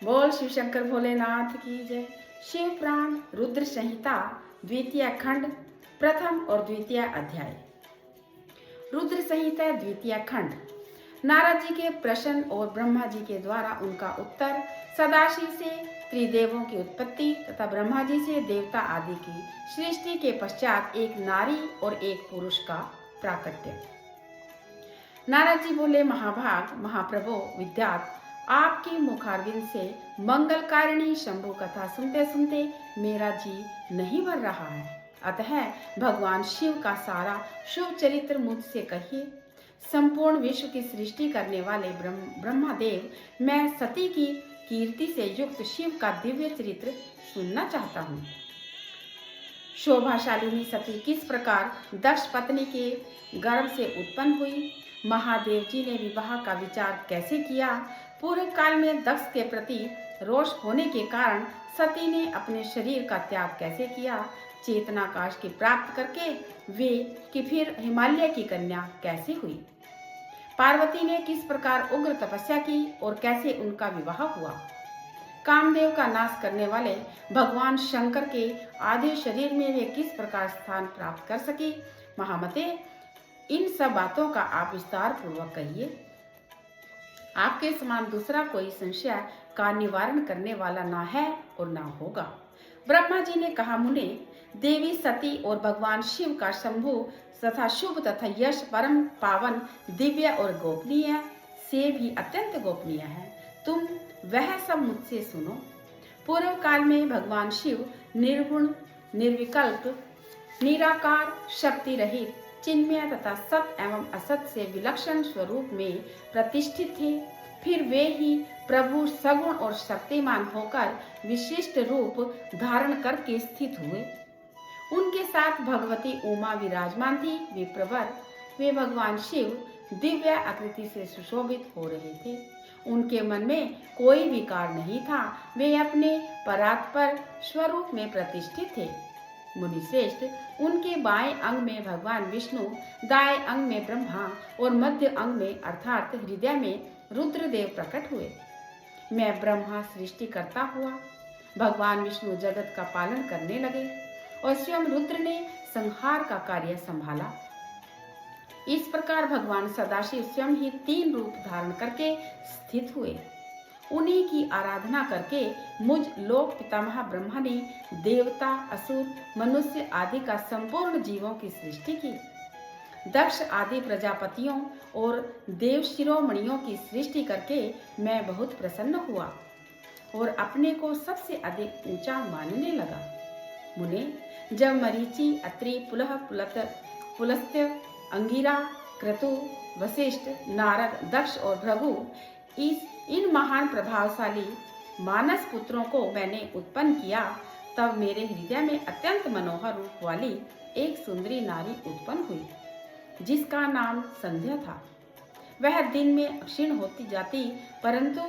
बोल शिव शंकर भोलेनाथ की जय। शिव पुराण रुद्र संहिता द्वितीय खंड प्रथम और द्वितीय अध्याय। रुद्र संहिता द्वितीय खंड। नारद जी के प्रश्न और ब्रह्मा जी के द्वारा उनका उत्तर। सदाशिव से त्रिदेवों की उत्पत्ति तथा ब्रह्मा जी से देवता आदि की सृष्टि के पश्चात एक नारी और एक पुरुष का प्राकट्य। नारद जी बोले, महाभाग महाप्रभु विद्यात, आपकी मुखारविंद से मंगलकारिणी शंभु कथा सुनते सुनते मेरा जी नहीं भर रहा है। अतः भगवान शिव का सारा शुभ चरित्र मुझसे कहिए। संपूर्ण विश्व की सृष्टि करने वाले ब्रह्मादेव, मैं सती की कीर्ति से युक्त शिव का दिव्य चरित्र सुनना चाहता हूँ। शोभाशालिनी सती किस प्रकार दक्ष पत्नी के गर्भ से उत्पन्न हुई, महादेव जी ने विवाह का विचार कैसे किया, पूर्व काल में दक्ष के प्रति रोष होने के कारण सती ने अपने शरीर का त्याग कैसे किया, चेतनाकाश की प्राप्त करके वे कि फिर हिमालय की कन्या कैसे हुई, पार्वती ने किस प्रकार उग्र तपस्या की और कैसे उनका विवाह हुआ, कामदेव का नाश करने वाले भगवान शंकर के आधे शरीर में वे किस प्रकार स्थान प्राप्त कर सके। महामते, इन सब बातों का आप विस्तार पूर्वक कहिए। आपके समान दूसरा कोई संशय का निवारण करने वाला ना है और ना होगा। ब्रह्मा जी ने कहा, मुने, देवी सती और भगवान शिव का शंभु तथा शुभ तथा यश परम पावन दिव्य और गोपनीय से भी अत्यंत गोपनीय है। तुम वह सब मुझसे सुनो। पूर्व काल में भगवान शिव निर्गुण निर्विकल्प निराकार शक्ति रहित चिन्मय तथा सत एवं असत से विलक्षण स्वरूप में प्रतिष्ठित थे। फिर वे ही प्रभु सगुण और शक्तिमान होकर विशिष्ट रूप धारण करके स्थित हुए। उनके साथ भगवती उमा विराजमान थी। विप्रवर वे भगवान शिव दिव्य आकृति से सुशोभित हो रहे थे। उनके मन में कोई विकार नहीं था। वे अपने परात्पर स्वरूप में प्रतिष्ठित थे। मुनिश्रेष्ठ, उनके बाएं अंग में भगवान विष्णु, दाएं अंग में ब्रह्मा और मध्य अंग में अर्थात हृदय में रुद्रदेव प्रकट हुए। मैं ब्रह्मा सृष्टि करता हुआ, भगवान विष्णु जगत का पालन करने लगे और स्वयं रुद्र ने संहार का कार्य संभाला। इस प्रकार भगवान सदाशिव स्वयं ही 3 रूप धारण करके स्थित हुए। उन्हीं की आराधना करके मुझ लोक पितामह ब्रह्मा ने देवता, असुर, मनुष्य आदि का संपूर्ण जीवों की सृष्टि की। दक्ष आदि प्रजापतियों और देव शिरोमणियों की सृष्टि करके मैं बहुत प्रसन्न हुआ और अपने को सबसे अधिक ऊंचा मानने लगा। मुने, जब मरीचि, अत्रि, पुलह, पुलस्त्य, अंगिरा, क्रतु, वशिष्ठ, नारद, दक्ष और भृगु इन महान प्रभावशाली मानस पुत्रों को मैंने उत्पन्न किया, तब मेरे हृदय में अत्यंत मनोहर रूप वाली एक सुंदरी नारी उत्पन्न हुई, जिसका नाम संध्या था। वह दिन में क्षीण होती जाती, परंतु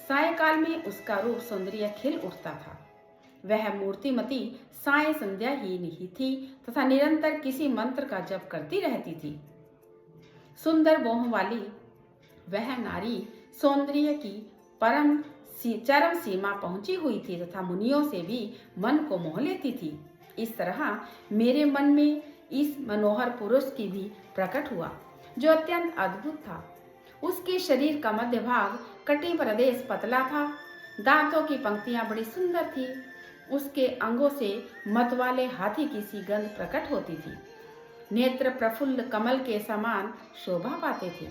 सायकाल में उसका रूप सौंदर्य खिल उठता था। वह मूर्तिमती साय संध्या ही नहीं थी तथा निरंतर किसी मंत्र का जप करती रहती थी। सुंदर मोह वाली वह नारी सौंदर्य की चरम सीमा पहुंची हुई थी तथा मुनियों से भी मन को मोह लेती थी। इस तरह मेरे मन में इस मनोहर पुरुष की भी प्रकट हुआ, जो अत्यंत अद्भुत था। उसके शरीर का मध्य भाग कटी प्रदेश पतला था, दांतों की पंक्तियां बड़ी सुंदर थी। उसके अंगों से मतवाले हाथी की सी गंध प्रकट होती थी। नेत्र प्रफुल्ल कमल के समान शोभा पाते थे।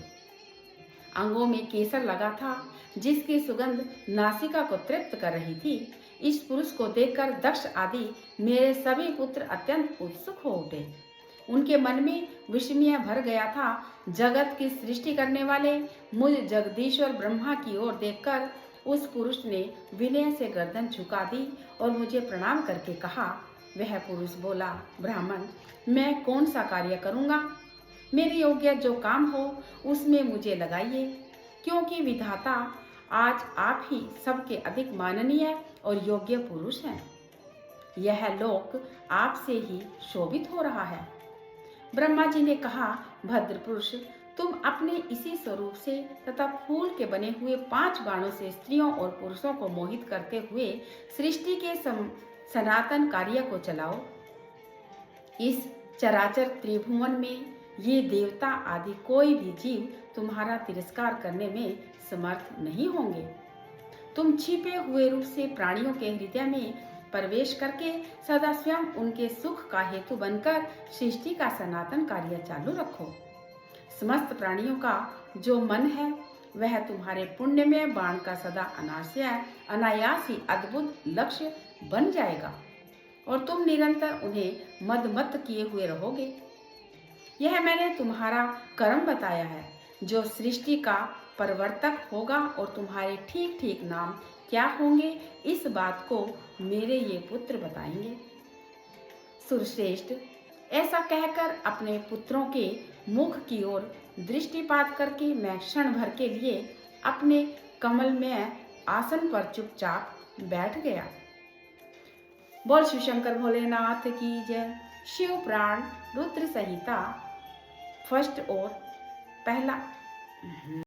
अंगों में केसर लगा था, जिसकी सुगंध नासिका को तृप्त कर रही थी। इस पुरुष को देखकर दक्ष आदि मेरे सभी पुत्र अत्यंत उत्सुक हो उठे। उनके मन में विस्मय भर गया था। जगत की सृष्टि करने वाले मुझ जगदीश्वर ब्रह्मा की ओर देखकर उस पुरुष ने विनय से गर्दन झुका दी और मुझे प्रणाम करके कहा। वह पुरुष बोला, ब्राह्मण, मैं कौन सा कार्य करूँगा? मेरे योग्य जो काम हो उसमें मुझे लगाइए, क्योंकि विधाता आज आप ही सबके अधिक माननीय और योग्य पुरुष हैं। यह लोक आपसे ही शोभित हो रहा है। ब्रह्मा जी ने कहा, भद्र पुरुष, तुम अपने इसी स्वरूप से तथा फूल के बने हुए 5 बाणों से स्त्रियों और पुरुषों को मोहित करते हुए सृष्टि के सनातन कार्य को चलाओ। इस चराचर त्रिभुवन में ये देवता आदि कोई भी जीव तुम्हारा तिरस्कार करने में समर्थ नहीं होंगे। तुम छिपे हुए रूप से प्राणियों के हृदय में प्रवेश करके सदा स्वयं उनके सुख का हेतु बनकर सृष्टि का सनातन कार्य चालू रखो। समस्त प्राणियों का जो मन है वह तुम्हारे पुण्य में बाण का सदा अनायास ही अद्भुत लक्ष्य बन जाएगा और तुम निरंतर उन्हें मदमत्त किए हुए रहोगे। यह मैंने तुम्हारा कर्म बताया है जो सृष्टि का परिवर्तक होगा, और तुम्हारे ठीक ठीक नाम क्या होंगे इस बात को मेरे ये पुत्र बताएंगे। सुरश्रेष्ठ, ऐसा कहकर अपने पुत्रों के मुख की ओर दृष्टिपात करके मैं क्षण भर के लिए अपने कमल में आसन पर चुपचाप बैठ गया। बोल शिव शंकर भोलेनाथ की जय। शिव पुराण रुद्र संहिता फर्स्ट और पहला